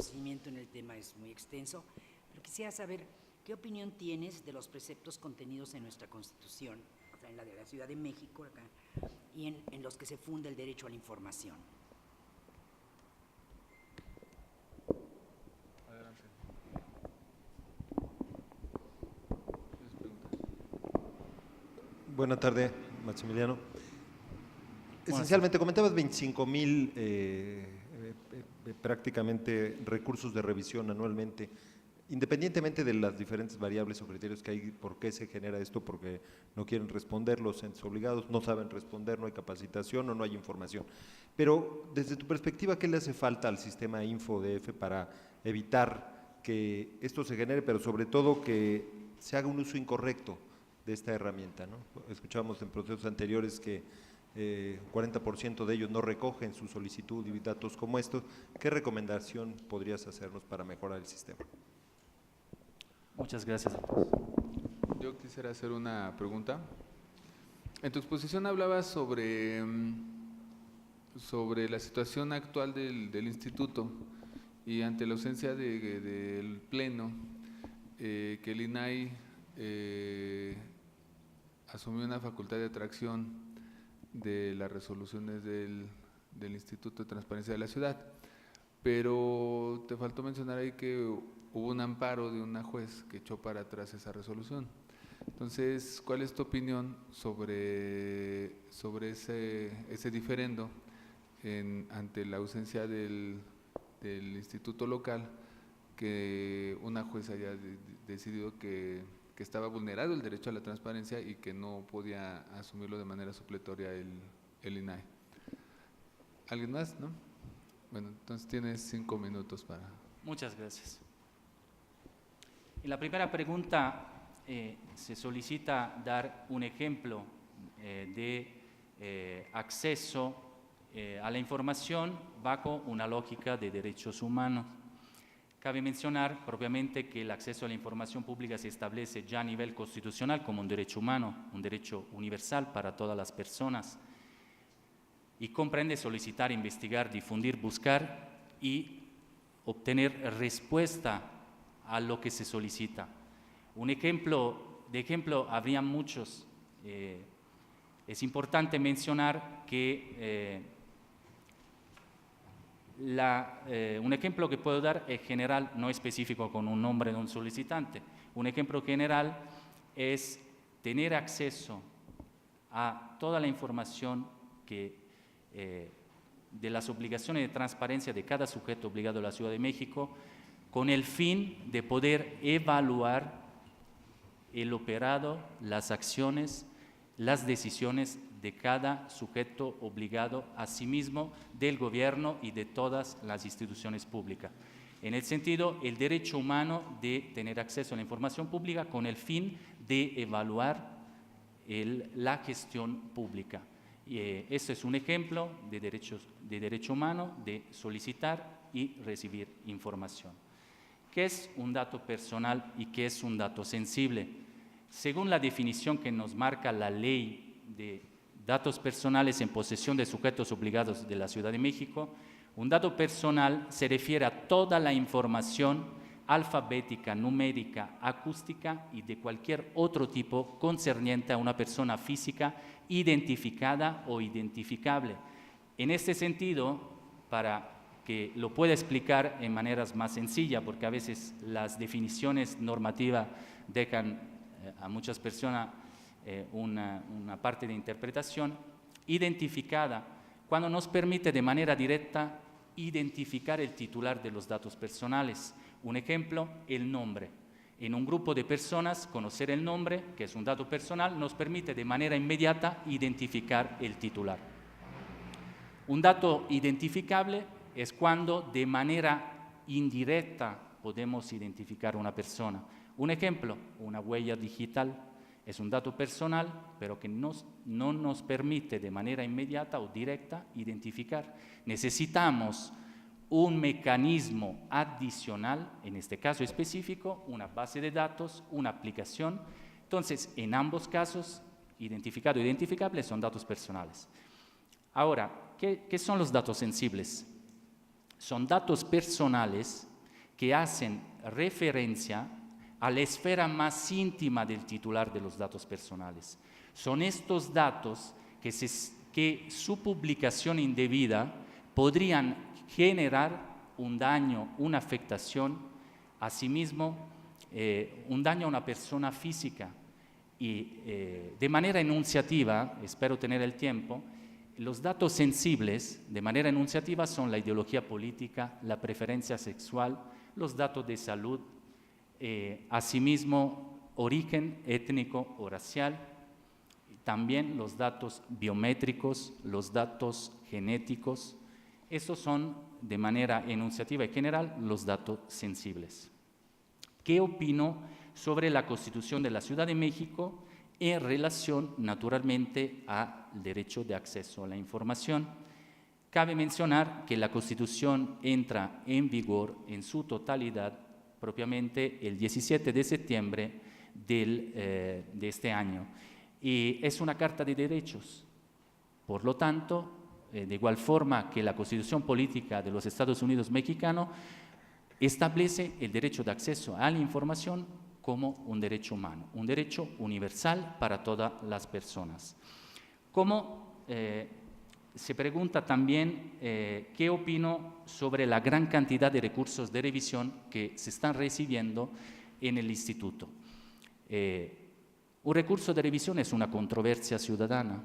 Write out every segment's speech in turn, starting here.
conocimiento en el tema es muy extenso, pero quisiera saber qué opinión tienes de los preceptos contenidos en nuestra Constitución, o sea, en la de la Ciudad de México, acá, y en los que se funda el derecho a la información. Adelante. Buenas tardes, Maximiliano. Esencialmente, comentabas 25,000 prácticamente recursos de revisión anualmente. Independientemente de las diferentes variables o criterios que hay, ¿por qué se genera esto? Porque no quieren responder los entes obligados, no saben responder, no hay capacitación o no hay información. Pero desde tu perspectiva, ¿qué le hace falta al sistema InfoDF para evitar que esto se genere, pero sobre todo que se haga un uso incorrecto de esta herramienta, ¿no? Escuchábamos en procesos anteriores que 40% de ellos no recogen su solicitud y datos como estos. ¿Qué recomendación podrías hacernos para mejorar el sistema? Muchas gracias. Yo quisiera hacer una pregunta. En tu exposición hablabas sobre la situación actual del instituto y ante la ausencia del Pleno, que el INAI asumió una facultad de atracción de las resoluciones del Instituto de Transparencia de la Ciudad, pero te faltó mencionar ahí que hubo un amparo de una juez que echó para atrás esa resolución. Entonces, ¿cuál es tu opinión sobre ese diferendo ante la ausencia del instituto local, que una juez haya decidido que estaba vulnerado el derecho a la transparencia y que no podía asumirlo de manera supletoria el INAI? ¿Alguien más? ¿No? Bueno, entonces tienes 5 minutos para… Muchas gracias. En la primera pregunta se solicita dar un ejemplo de acceso a la información bajo una lógica de derechos humanos. Cabe mencionar propiamente que el acceso a la información pública se establece ya a nivel constitucional como un derecho humano, un derecho universal para todas las personas, y comprende solicitar, investigar, difundir, buscar y obtener respuesta a lo que se solicita. De ejemplo habría muchos. Es importante mencionar que un ejemplo que puedo dar es general, no específico con un nombre de un solicitante. Un ejemplo general es tener acceso a toda la información de las obligaciones de transparencia de cada sujeto obligado a la Ciudad de México, con el fin de poder evaluar el operado, las acciones, las decisiones de cada sujeto obligado a sí mismo, del gobierno y de todas las instituciones públicas. En el sentido, el derecho humano de tener acceso a la información pública con el fin de evaluar la gestión pública. Este es un ejemplo de derecho humano de solicitar y recibir información. ¿Qué es un dato personal y qué es un dato sensible? Según la definición que nos marca la ley de datos personales en posesión de sujetos obligados de la Ciudad de México, un dato personal se refiere a toda la información alfabética, numérica, acústica y de cualquier otro tipo concerniente a una persona física identificada o identificable. En este sentido, para que lo pueda explicar en maneras más sencillas, porque a veces las definiciones normativas dejan a muchas personas una parte de interpretación. Identificada, cuando nos permite de manera directa identificar el titular de los datos personales. Un ejemplo, el nombre. En un grupo de personas, conocer el nombre, que es un dato personal, nos permite de manera inmediata identificar el titular. Un dato identificable es cuando de manera indirecta podemos identificar a una persona. Un ejemplo, una huella digital es un dato personal, pero que no nos permite de manera inmediata o directa identificar. Necesitamos un mecanismo adicional, en este caso específico, una base de datos, una aplicación. Entonces, en ambos casos, identificado e identificable son datos personales. Ahora, ¿qué son los datos sensibles? Son datos personales que hacen referencia a la esfera más íntima del titular de los datos personales. Son estos datos que su publicación indebida podrían generar un daño, una afectación, asimismo, un daño a una persona física. Y de manera enunciativa, espero tener el tiempo, los datos sensibles de manera enunciativa son la ideología política, la preferencia sexual, los datos de salud, asimismo origen étnico o racial, también los datos biométricos, los datos genéticos. Estos son de manera enunciativa y general los datos sensibles. ¿Qué opino sobre la Constitución de la Ciudad de México en relación naturalmente al derecho de acceso a la información? Cabe mencionar que la Constitución entra en vigor en su totalidad propiamente el 17 de septiembre de este año y es una carta de derechos. Por lo tanto, de igual forma que la Constitución Política de los Estados Unidos Mexicanos establece el derecho de acceso a la información como un derecho humano, un derecho universal para todas las personas. Como se pregunta también qué opino sobre la gran cantidad de recursos de revisión que se están recibiendo en el instituto. Un recurso de revisión es una controversia ciudadana.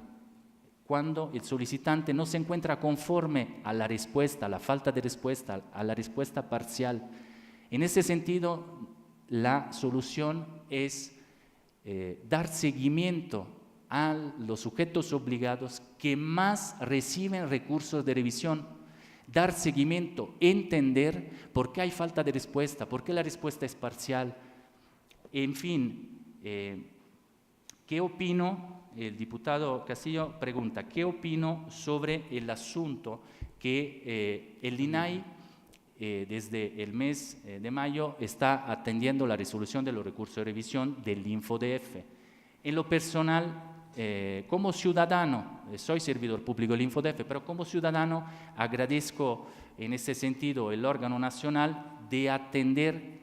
Cuando el solicitante no se encuentra conforme a la respuesta, a la falta de respuesta, a la respuesta parcial. En ese sentido, la solución es dar seguimiento a los sujetos obligados que más reciben recursos de revisión, dar seguimiento, entender por qué hay falta de respuesta, por qué la respuesta es parcial. En fin, ¿qué opino? El diputado Castillo pregunta, ¿qué opino sobre el asunto que el INAI desde el mes de mayo está atendiendo la resolución de los recursos de revisión del InfoDF? En lo personal, como ciudadano, soy servidor público del InfoDF, pero como ciudadano agradezco en ese sentido el órgano nacional de atender,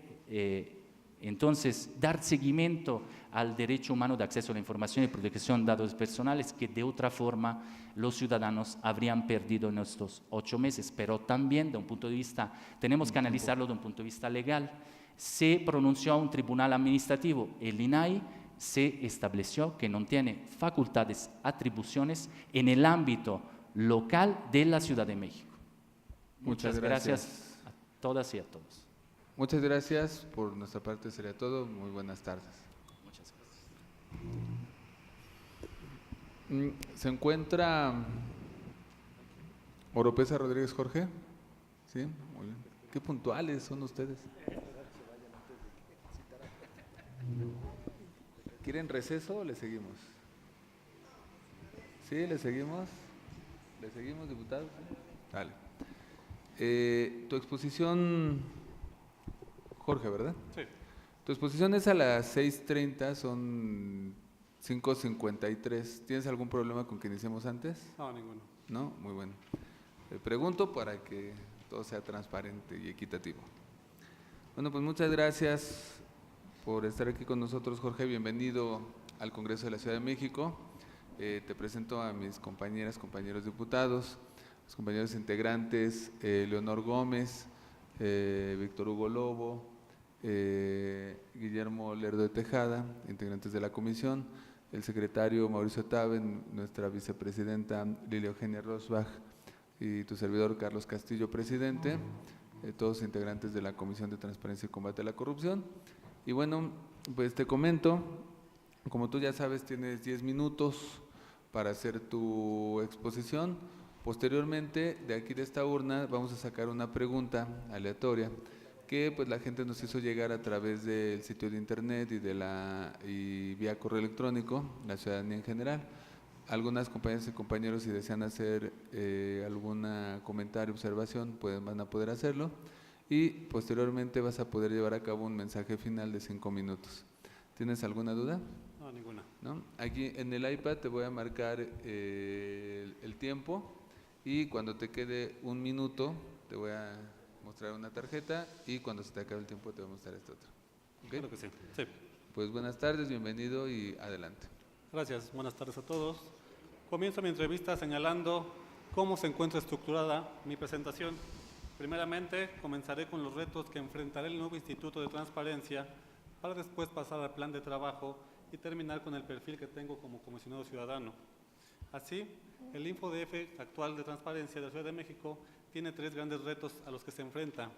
entonces, dar seguimiento al derecho humano de acceso a la información y protección de datos personales que de otra forma los ciudadanos habrían perdido en estos 8 meses, pero también de un punto de vista, tenemos que analizarlo de un punto de vista legal. Se pronunció un tribunal administrativo, el INAI se estableció que no tiene facultades, atribuciones en el ámbito local de la Ciudad de México. Muchas gracias a todas y a todos. Muchas gracias. Por nuestra parte sería todo. Muy buenas tardes. Muchas gracias. ¿Se encuentra Oropesa Rodríguez Jorge? Sí, muy bien. Qué puntuales son ustedes. ¿Quieren receso o le seguimos? ¿Sí, le seguimos? ¿Le seguimos, diputado? Dale. Tu exposición, Jorge, ¿verdad? Sí. Tu exposición es a las 6:30, son 5:53. ¿Tienes algún problema con que iniciemos antes? No, ninguno. No, muy bueno. Le pregunto para que todo sea transparente y equitativo. Bueno, pues muchas gracias por estar aquí con nosotros, Jorge. Bienvenido al Congreso de la Ciudad de México. Te presento a mis compañeras, compañeros diputados, los compañeros integrantes, Leonor Gómez, Víctor Hugo Lobo, Guillermo Lerdo de Tejada, integrantes de la comisión, el secretario Mauricio Taben, nuestra vicepresidenta Lilia Eugenia Rosbach y tu servidor Carlos Castillo, presidente, todos integrantes de la Comisión de Transparencia y Combate a la Corrupción. Y bueno, pues te comento, como tú ya sabes, tienes 10 minutos para hacer tu exposición. Posteriormente, de aquí de esta urna, vamos a sacar una pregunta aleatoria que pues la gente nos hizo llegar a través del sitio de internet y vía correo electrónico, la ciudadanía en general. Algunas compañeras y compañeros, si desean hacer algún comentario, observación, van a poder hacerlo. Y posteriormente vas a poder llevar a cabo un mensaje final de 5 minutos. ¿Tienes alguna duda? No, ninguna. ¿No? Aquí en el iPad te voy a marcar el tiempo y cuando te quede 1 minuto te voy a mostrar una tarjeta y cuando se te acabe el tiempo te voy a mostrar esta otra. ¿Ok? Claro que sí. Sí. Pues buenas tardes, bienvenido y adelante. Gracias, buenas tardes a todos. Comienzo mi entrevista señalando cómo se encuentra estructurada mi presentación. Primeramente, comenzaré con los retos que enfrentará el nuevo Instituto de Transparencia para después pasar al plan de trabajo y terminar con el perfil que tengo como comisionado ciudadano. Así, el InfoDF actual de Transparencia de la Ciudad de México tiene 3 grandes retos a los que se enfrenta.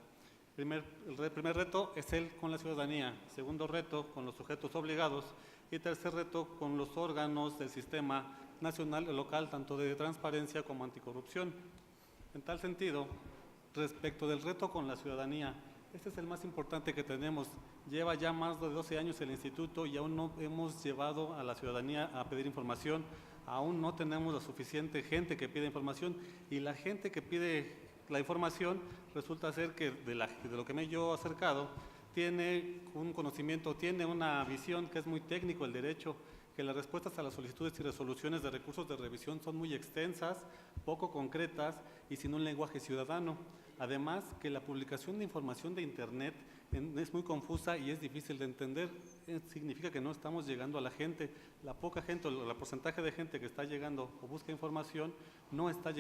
El primer reto es el con la ciudadanía, segundo reto con los sujetos obligados y tercer reto con los órganos del sistema nacional y local, tanto de transparencia como anticorrupción. En tal sentido, respecto del reto con la ciudadanía, este es el más importante que tenemos. Lleva ya más de 12 años el instituto y aún no hemos llevado a la ciudadanía a pedir información, aún no tenemos la suficiente gente que pide información y la gente que pide la información resulta ser que de lo que me he yo acercado, tiene un conocimiento, tiene una visión que es muy técnico el derecho, que las respuestas a las solicitudes y resoluciones de recursos de revisión son muy extensas, poco concretas y sin un lenguaje ciudadano. Además, que la publicación de información de Internet es muy confusa y es difícil de entender. Significa que no estamos llegando a la gente. La poca gente, o el porcentaje de gente que está llegando o busca información, no está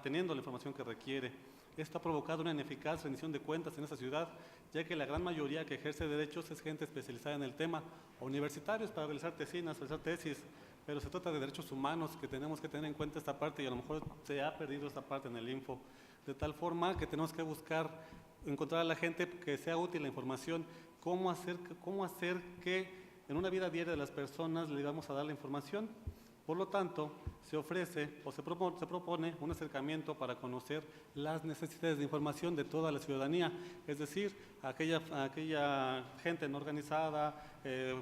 teniendo la información que requiere. Esto ha provocado una ineficaz rendición de cuentas en esta ciudad, ya que la gran mayoría que ejerce derechos es gente especializada en el tema, o universitarios para realizar tesinas, realizar tesis, pero se trata de derechos humanos que tenemos que tener en cuenta esta parte y a lo mejor se ha perdido esta parte en el info, de tal forma que tenemos que buscar encontrar a la gente que sea útil la información, cómo hacer que en una vida diaria de las personas le vamos a dar la información. Por lo tanto, se ofrece o se propone un acercamiento para conocer las necesidades de información de toda la ciudadanía, es decir, aquella gente no organizada,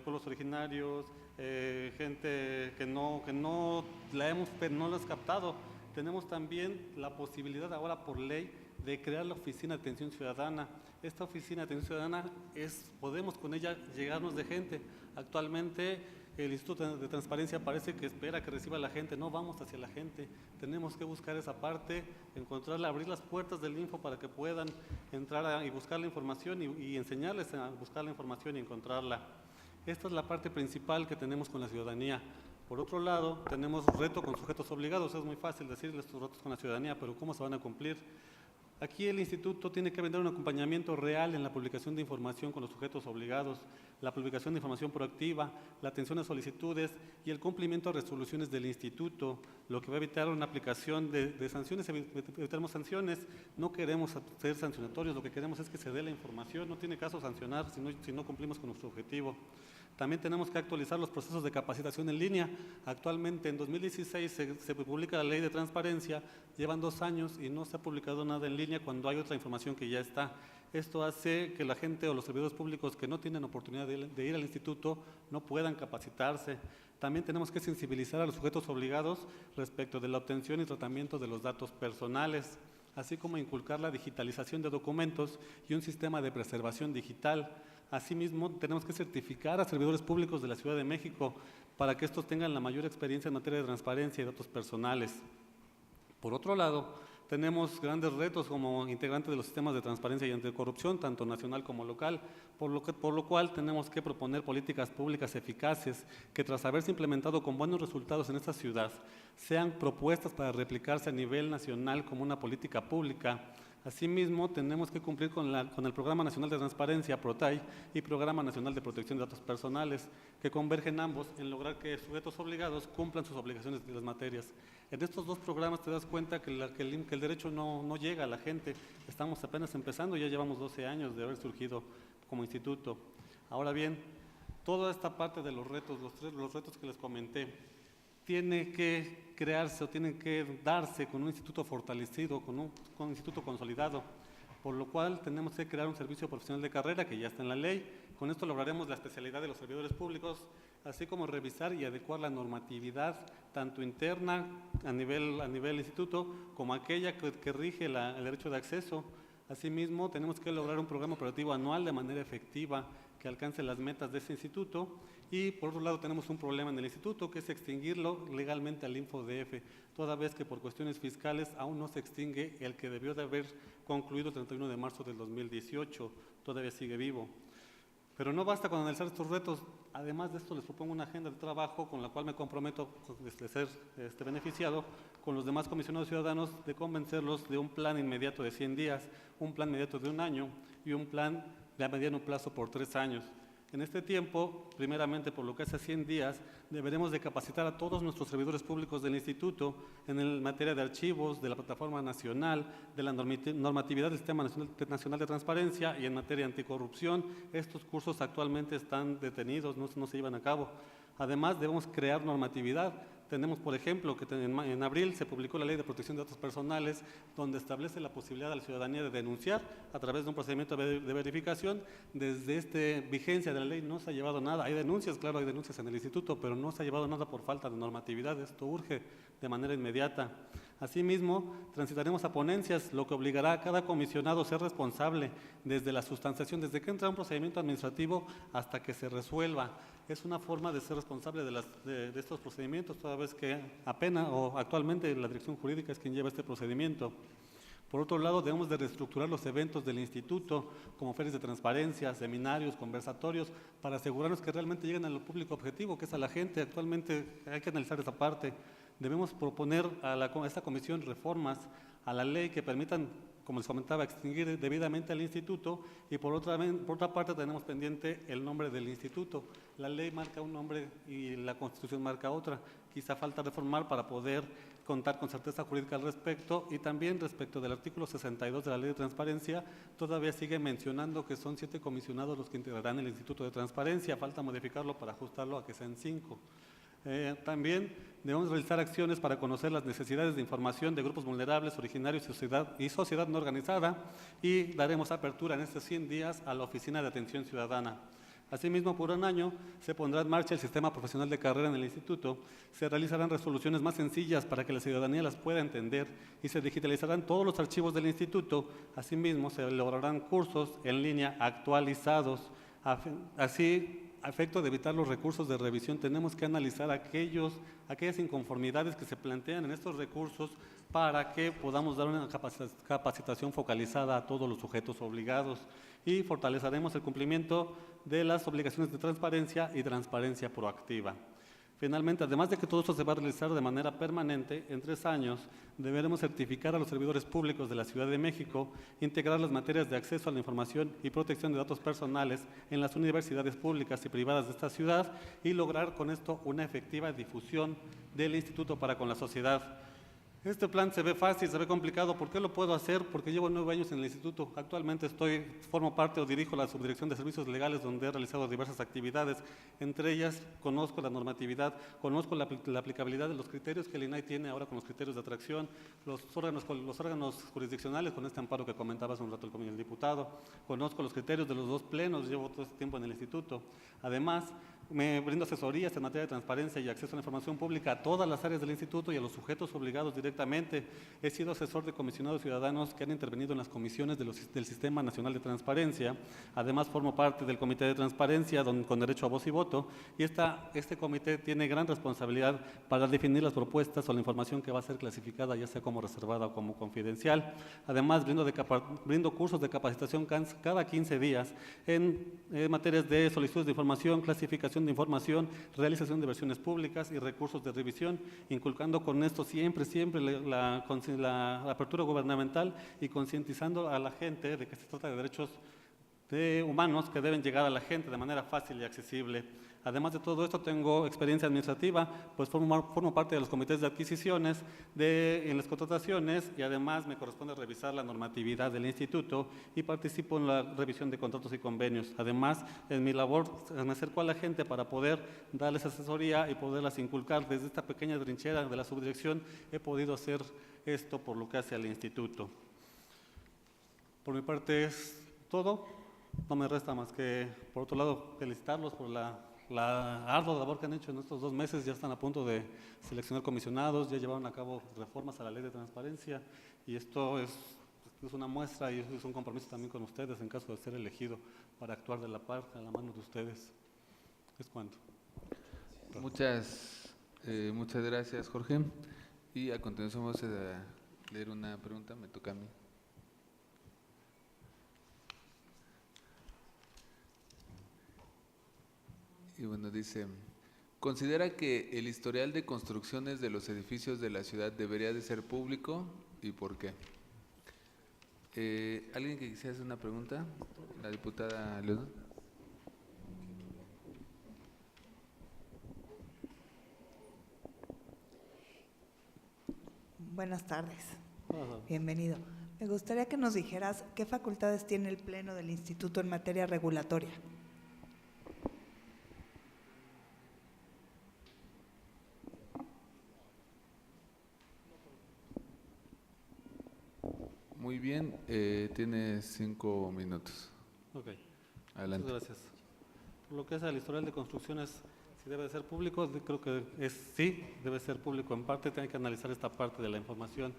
pueblos originarios, gente que no la hemos captado. Tenemos también la posibilidad ahora por ley de crear la Oficina de Atención Ciudadana. Esta Oficina de Atención Ciudadana podemos con ella llegarnos de gente. Actualmente el Instituto de Transparencia parece que espera que reciba a la gente, no vamos hacia la gente, tenemos que buscar esa parte, encontrarla, abrir las puertas del info para que puedan entrar y buscar la información y enseñarles a buscar la información y encontrarla. Esta es la parte principal que tenemos con la ciudadanía. Por otro lado, tenemos reto con sujetos obligados, es muy fácil decirles estos retos con la ciudadanía, pero ¿cómo se van a cumplir? Aquí el instituto tiene que brindar un acompañamiento real en la publicación de información con los sujetos obligados, la publicación de información proactiva, la atención a solicitudes y el cumplimiento de resoluciones del instituto, lo que va a evitar una aplicación de sanciones, evitaremos sanciones, no queremos ser sancionatorios, lo que queremos es que se dé la información, no tiene caso sancionar si no cumplimos con nuestro objetivo. También tenemos que actualizar los procesos de capacitación en línea. Actualmente, en 2016, se publica la Ley de Transparencia, llevan 2 años y no se ha publicado nada en línea cuando hay otra información que ya está. Esto hace que la gente o los servidores públicos que no tienen oportunidad de ir al instituto no puedan capacitarse. También tenemos que sensibilizar a los sujetos obligados respecto de la obtención y tratamiento de los datos personales, así como inculcar la digitalización de documentos y un sistema de preservación digital. Asimismo, tenemos que certificar a servidores públicos de la Ciudad de México para que estos tengan la mayor experiencia en materia de transparencia y datos personales. Por otro lado, tenemos grandes retos como integrantes de los sistemas de transparencia y anticorrupción, tanto nacional como local, por lo cual tenemos que proponer políticas públicas eficaces que, tras haberse implementado con buenos resultados en esta ciudad, sean propuestas para replicarse a nivel nacional como una política pública. Asimismo, tenemos que cumplir con el Programa Nacional de Transparencia, PROTAI, y Programa Nacional de Protección de Datos Personales, que convergen ambos en lograr que sujetos obligados cumplan sus obligaciones de las materias. En estos 2 programas te das cuenta que el derecho no llega a la gente. Estamos apenas empezando, ya llevamos 12 años de haber surgido como instituto. Ahora bien, toda esta parte de los retos, los retos que les comenté, tiene que crearse o tienen que darse con un instituto fortalecido, con un instituto consolidado, por lo cual tenemos que crear un servicio profesional de carrera que ya está en la ley. Con esto lograremos la especialidad de los servidores públicos, así como revisar y adecuar la normatividad, tanto interna a nivel instituto, como aquella que rige el derecho de acceso. Asimismo, tenemos que lograr un programa operativo anual de manera efectiva, que alcance las metas de ese instituto. Y por otro lado tenemos un problema en el instituto, que es extinguirlo legalmente al InfoDF, toda vez que por cuestiones fiscales aún no se extingue el que debió de haber concluido el 31 de marzo del 2018, todavía sigue vivo. Pero no basta con analizar estos retos. Además de esto, les propongo una agenda de trabajo con la cual me comprometo de ser beneficiado con los demás comisionados ciudadanos, de convencerlos de un plan inmediato de 100 días, un plan inmediato de 1 año y un plan de a mediano plazo por 3 años. En este tiempo, primeramente por lo que hace 100 días, deberemos de capacitar a todos nuestros servidores públicos del instituto en materia de archivos, de la plataforma nacional, de la normatividad del Sistema Nacional de Transparencia y en materia de anticorrupción. Estos cursos actualmente están detenidos, no se llevan a cabo. Además, debemos crear normatividad. Tenemos, por ejemplo, que en abril se publicó la Ley de Protección de Datos Personales, donde establece la posibilidad de la ciudadanía de denunciar a través de un procedimiento de verificación. Desde esta vigencia de la ley no se ha llevado nada. Hay denuncias, claro, hay denuncias en el instituto, pero no se ha llevado nada por falta de normatividad. Esto urge de manera inmediata. Asimismo, transitaremos a ponencias, lo que obligará a cada comisionado a ser responsable desde la sustanciación, desde que entra un procedimiento administrativo hasta que se resuelva. Es una forma de ser responsable de estos procedimientos, toda vez que apenas o actualmente la dirección jurídica es quien lleva este procedimiento. Por otro lado, debemos de reestructurar los eventos del instituto, como ferias de transparencia, seminarios, conversatorios, para asegurarnos que realmente lleguen al público objetivo, que es a la gente. Actualmente hay que analizar esa parte. Debemos proponer a esta comisión reformas a la ley que permitan, como les comentaba, extinguir debidamente al instituto, y por otra parte tenemos pendiente el nombre del instituto. La ley marca un nombre y la Constitución marca otra. Quizá falta reformar para poder contar con certeza jurídica al respecto, y también respecto del artículo 62 de la Ley de Transparencia, todavía sigue mencionando que son 7 comisionados los que integrarán el Instituto de Transparencia. Falta modificarlo para ajustarlo a que sean 5. También debemos realizar acciones para conocer las necesidades de información de grupos vulnerables, originarios y sociedad no organizada, y daremos apertura en estos 100 días a la Oficina de Atención Ciudadana. Asimismo, por 1 año se pondrá en marcha el sistema profesional de carrera en el instituto, se realizarán resoluciones más sencillas para que la ciudadanía las pueda entender y se digitalizarán todos los archivos del instituto. Asimismo, se elaborarán cursos en línea actualizados. Así, a efecto de evitar los recursos de revisión, tenemos que analizar aquellas inconformidades que se plantean en estos recursos para que podamos dar una capacitación focalizada a todos los sujetos obligados, y fortaleceremos el cumplimiento de las obligaciones de transparencia y transparencia proactiva. Finalmente, además de que todo esto se va a realizar de manera permanente, en 3 años deberemos certificar a los servidores públicos de la Ciudad de México, integrar las materias de acceso a la información y protección de datos personales en las universidades públicas y privadas de esta ciudad, y lograr con esto una efectiva difusión del instituto para con la sociedad. Este plan se ve fácil, se ve complicado. ¿Por qué lo puedo hacer? Porque llevo 9 años en el instituto. Actualmente formo parte o dirijo la Subdirección de Servicios Legales, donde he realizado diversas actividades. Entre ellas, conozco la normatividad, conozco la aplicabilidad de los criterios que el INAI tiene ahora con los criterios de atracción, los órganos jurisdiccionales, con este amparo que comentaba hace un rato el diputado. Conozco los criterios de los 2 plenos, llevo todo este tiempo en el instituto. Además, me brindo asesorías en materia de transparencia y acceso a la información pública a todas las áreas del instituto y a los sujetos obligados directamente. He sido asesor de comisionados ciudadanos que han intervenido en las comisiones del Sistema Nacional de Transparencia. Además, formo parte del Comité de Transparencia con derecho a voz y voto, y este comité tiene gran responsabilidad para definir las propuestas o la información que va a ser clasificada, ya sea como reservada o como confidencial. Además, brindo cursos de capacitación cada 15 días en materias de solicitudes de información, clasificación de información, realización de versiones públicas y recursos de revisión, inculcando con esto siempre la apertura gubernamental y concientizando a la gente de que se trata de derechos humanos que deben llegar a la gente de manera fácil y accesible. Además de todo esto, tengo experiencia administrativa, pues formo parte de los comités de adquisiciones en las contrataciones, y además me corresponde revisar la normatividad del instituto y participo en la revisión de contratos y convenios. Además, en mi labor me acerco a la gente para poder darles asesoría y poderlas inculcar. Desde esta pequeña trinchera de la subdirección he podido hacer esto por lo que hace al instituto. Por mi parte es todo. No me resta más que, por otro lado, felicitarlos por la ardua labor que han hecho en estos 2 meses. Ya están a punto de seleccionar comisionados, ya llevaron a cabo reformas a la Ley de Transparencia, y esto es una muestra y es un compromiso también con ustedes en caso de ser elegido para actuar de la la mano de ustedes. Es cuanto. Muchas gracias, Jorge. Y a continuación vamos a leer una pregunta, me toca a mí. Y bueno, dice, ¿considera que el historial de construcciones de los edificios de la ciudad debería de ser público y por qué? ¿Alguien que quisiera hacer una pregunta? La diputada León. Buenas tardes, bienvenido. Me gustaría que nos dijeras qué facultades tiene el Pleno del Instituto en materia regulatoria. Muy bien, tienes 5 minutos. Ok. Adelante. Muchas gracias. Por lo que es el historial de construcciones, si debe de ser público, creo que sí, debe ser público en parte. Tiene que analizar esta parte de la información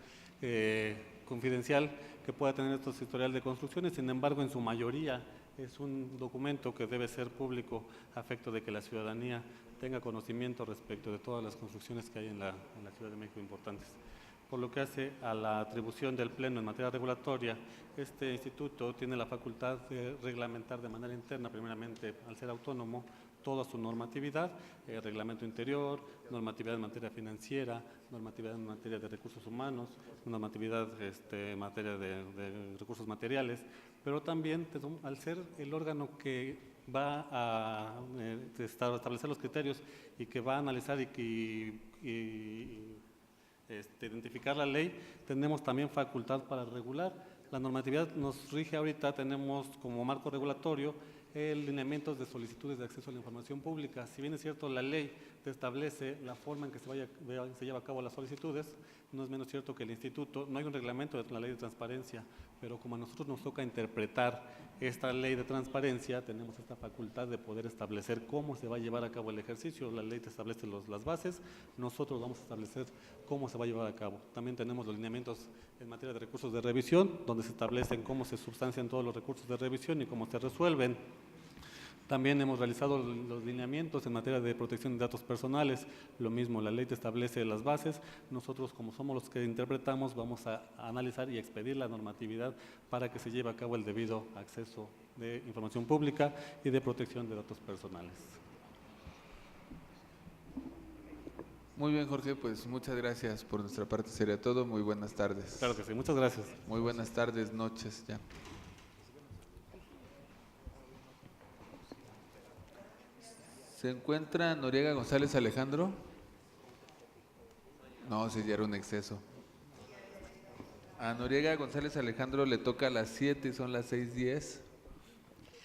confidencial que pueda tener estos historial de construcciones. Sin embargo, en su mayoría es un documento que debe ser público a efecto de que la ciudadanía tenga conocimiento respecto de todas las construcciones que hay en la Ciudad de México importantes. Por lo que hace a la atribución del Pleno en materia regulatoria, este instituto tiene la facultad de reglamentar de manera interna, primeramente al ser autónomo, toda su normatividad, reglamento interior, normatividad en materia financiera, normatividad en materia de recursos humanos, normatividad en materia de recursos materiales, pero también al ser el órgano que va a establecer los criterios y que va a analizar identificar la ley, tenemos también facultad para regular. La normatividad nos rige ahorita, tenemos como marco regulatorio el lineamientos de solicitudes de acceso a la información pública. Si bien es cierto, la ley te establece la forma en que se lleva a cabo las solicitudes, no es menos cierto que el instituto, no hay un reglamento de la ley de transparencia, pero como a nosotros nos toca interpretar esta ley de transparencia, tenemos esta facultad de poder establecer cómo se va a llevar a cabo el ejercicio. La ley te establece las bases, nosotros vamos a establecer cómo se va a llevar a cabo. También tenemos los lineamientos en materia de recursos de revisión, donde se establecen cómo se sustancian todos los recursos de revisión y cómo se resuelven. También hemos realizado los lineamientos en materia de protección de datos personales. Lo mismo, la ley te establece las bases. Nosotros, como somos los que interpretamos, vamos a analizar y expedir la normatividad para que se lleve a cabo el debido acceso de información pública y de protección de datos personales. Muy bien, Jorge, pues muchas gracias. Por nuestra parte sería todo. Muy buenas tardes. Claro que sí, muchas gracias. Muy buenas tardes, noches ya. ¿Se encuentra Noriega González Alejandro? No, sí, ya era un exceso. A Noriega González Alejandro le toca a las 7 y son las 6:10.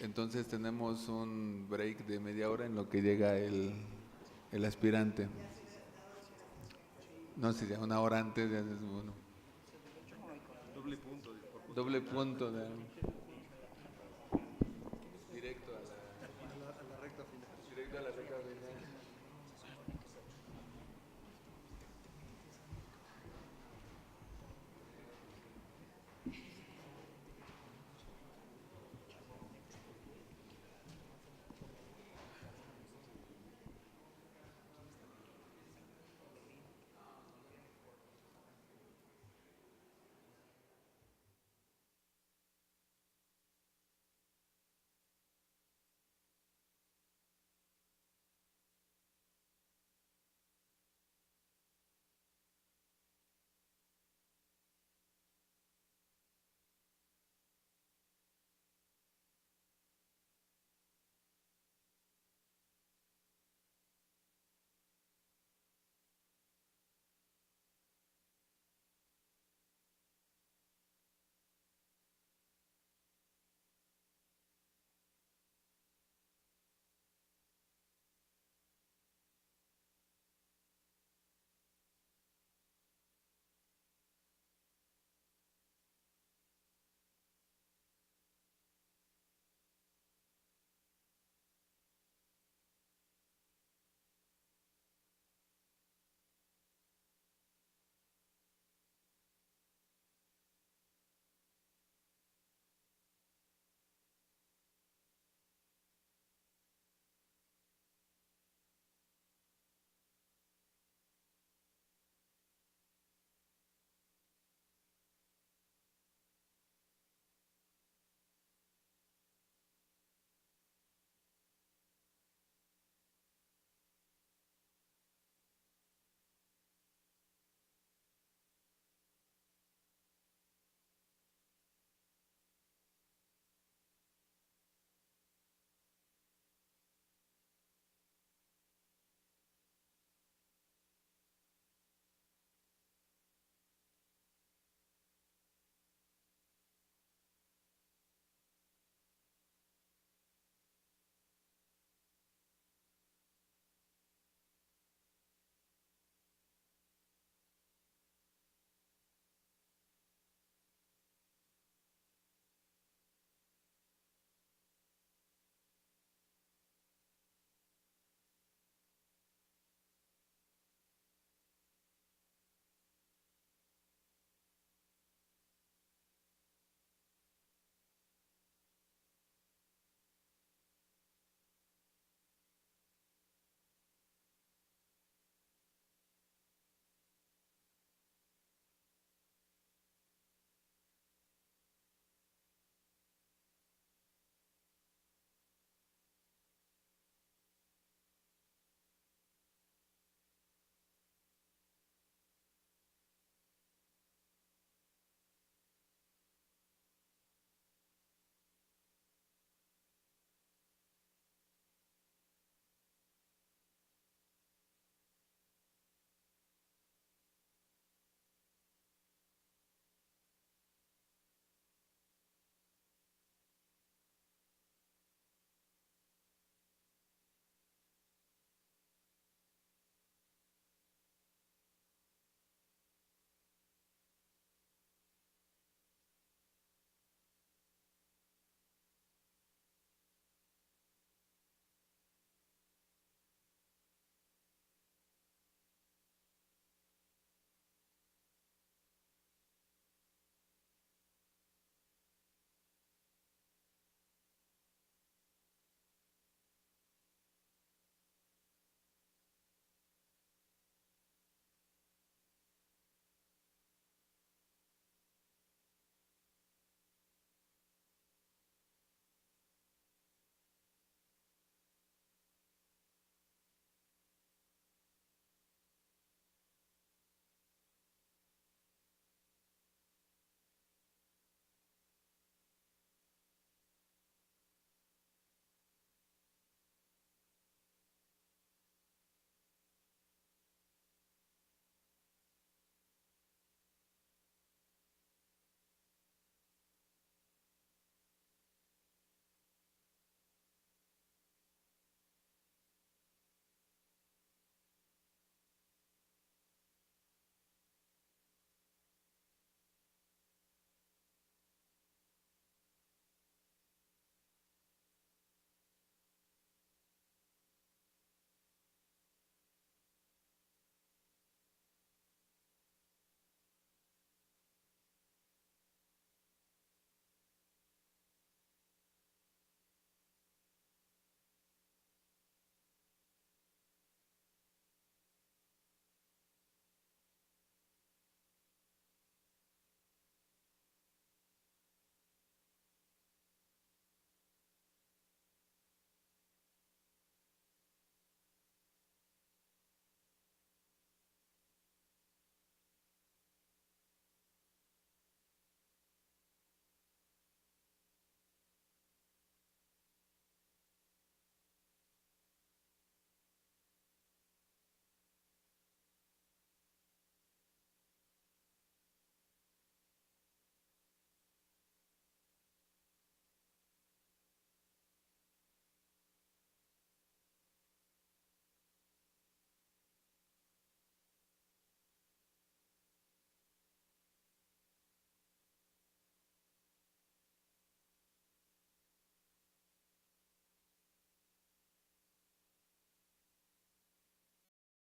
Entonces tenemos un break de media hora en lo que llega el aspirante. No, sí, ya una hora antes. Ya es bueno. Doble punto.